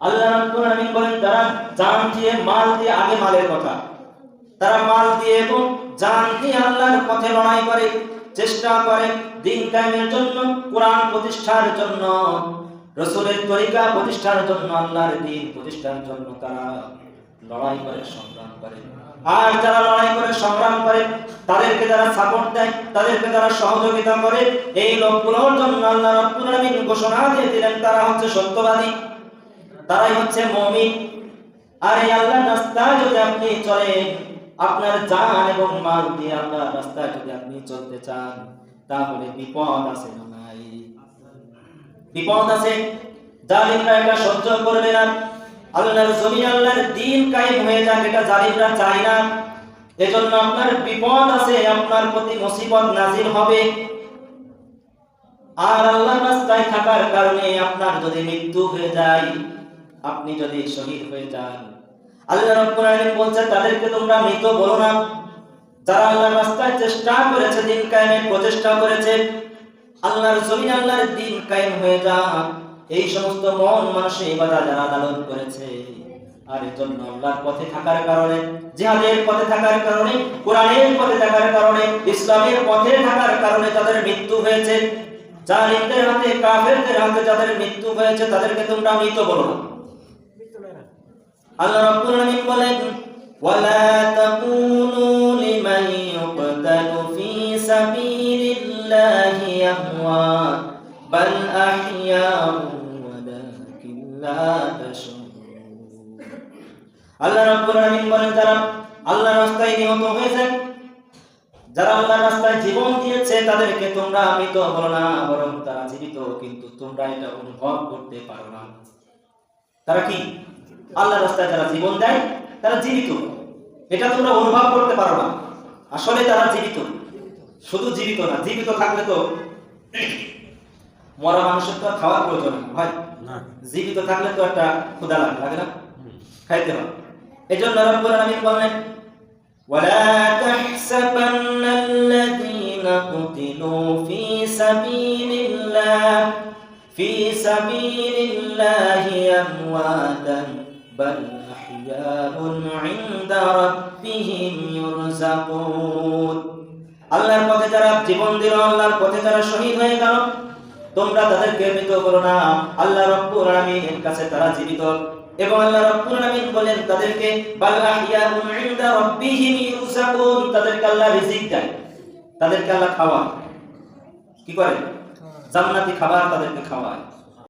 আল্লাহ রাব্বুল আলামিন বলেন তারা জান দিয়ে মাল দিয়ে, আগে মালের কথা, তারা মাল দিয়ে এবং জান দিয়ে আল্লাহর পথে লড়াই করে, চেষ্টা করে দ্বীন কায়েমের জন্য, কোরআন প্রতিষ্ঠার জন্য, রাসূলের তরিকা প্রতিষ্ঠার জন্য, আল্লাহর দ্বীন প্রতিষ্ঠার জন্য তারা লড়াই করে, সংগ্রাম করে। আর যারা লড়াই করে সংগ্রাম করে তাদেরকে যারা সাপোর্ট দেয়, তাদেরকে যারা সহযোগিতা করে, এই লোকগুলোর জন্য আল্লাহ রাব্বুল আলামিন ঘোষণা দিয়ে দিলেন তারা হচ্ছে সত্যবাদী, তারাই হচ্ছে মুমিন। আর এই আল্লাহর রাস্তায় যদি আপনি চলেন, আপনার জান এবং মাল দিয়ে আল্লাহর রাস্তায় যদি আপনি চলতে চান, তাহলে বিপদ আছে না নাই? বিপদ আছে। জালিমরা এটা সহ্য করবে না। আল্লাহর জমিনে আল্লাহর দ্বীন কায়েম হয়ে যাক, এটা জালিমরা চায় না। এজন্য আপনার বিপদ আছে, আপনার প্রতি মুসিবত নাজিল হবে। আর আল্লাহর রাস্তায় থাকার কারণে আপনার যদি মৃত্যু হয়ে যায়, আপনি যদি শহীদ হয়ে যান, আল্লাহ রাব্বুল আলামিন বলছে তাদেরকে তোমরা মৃত বলো না। যারা আল্লাহর রাস্তায় চেষ্টা করেছে, দ্বীন কায়েমের প্রচেষ্টা করেছে, আল্লাহর জমিনে আল্লাহর দ্বীন কায়েম হয়ে যাক, এই সমস্ত মন মানুষের ইবাদত যারা লালন করেছে, আর এর জন্য আল্লাহর পথে থাকার কারণে, জিহাদের পথে থাকার কারণে, কোরআনের পথে থাকার কারণে, ইসলামের পথে থাকার কারণে তাদের মৃত্যু হয়েছে। জালিমদের হাতে, কাফেরদের হাতে যাদের মৃত্যু হয়েছে, তাদেরকে তোমরা মৃত বলো না। আল্লাহ রাব্বুল আলামিন বলেন, ওয়ালা তাকুনু লিমান ইউকতালু ফি সাবিলিল্লাহি আমওয়াত বাল আহইয়াউ ওয়ালাকিন লা তাশউরুন। আল্লাহ রাব্বুল আলামিন বলেন, যারা আল্লাহর রাস্তায় নিহত হয়েছে, যারা আল্লাহর রাস্তায় জীবন দিয়েছে, তাদেরকে তোমরা মৃত বলো না, বরং তারা জীবিত, কিন্তু তোমরা এটা অনুভব করতে পারো না। তারা কি? আল্লাহর রাস্তায় যারা জীবন দেয় তারা জীবিত, এটা তোমরা অনুভব করতে পারো না। আসলে তারা জীবিত। শুধু জীবিত না, জীবিত থাকলে তো মরা মানুষের তো খাওয়ার প্রয়োজন হয় না। জীবিত থাকলে তো একটা ক্ষুধা লাগে না, খাইতে হয়। এজন্য রাব্বুল আলামিন বলেন, ওয়ালা তাহসাবান্নাল্লাযীনা কুতিলু ফি সাবিলিল্লাহি আমওয়াতান বাল আহইয়াউন ইনদা রাব্বিহিম ইউরযাকুন। আল্লাহর পথে যারা জীবন দিল, আল্লাহর পথে যারা শহীদ হয়ে গেল, তোমরা তাদেরকে মৃত করো না। আল্লাহ রাব্বুল আলামিনের কাছে তারা জীবিত। এবং আল্লাহ রাব্বুল আলামিন বলেন তাদেরকে বাল আহইয়াউন ইনদা রাব্বিহিম ইউরযাকুন, তাদেরকে আল্লাহ রিজিক দেয়, তাদেরকে আল্লাহ খাওয়ায়। কি করে? জান্নাতি খাবার তাদেরকে খাওয়ায়।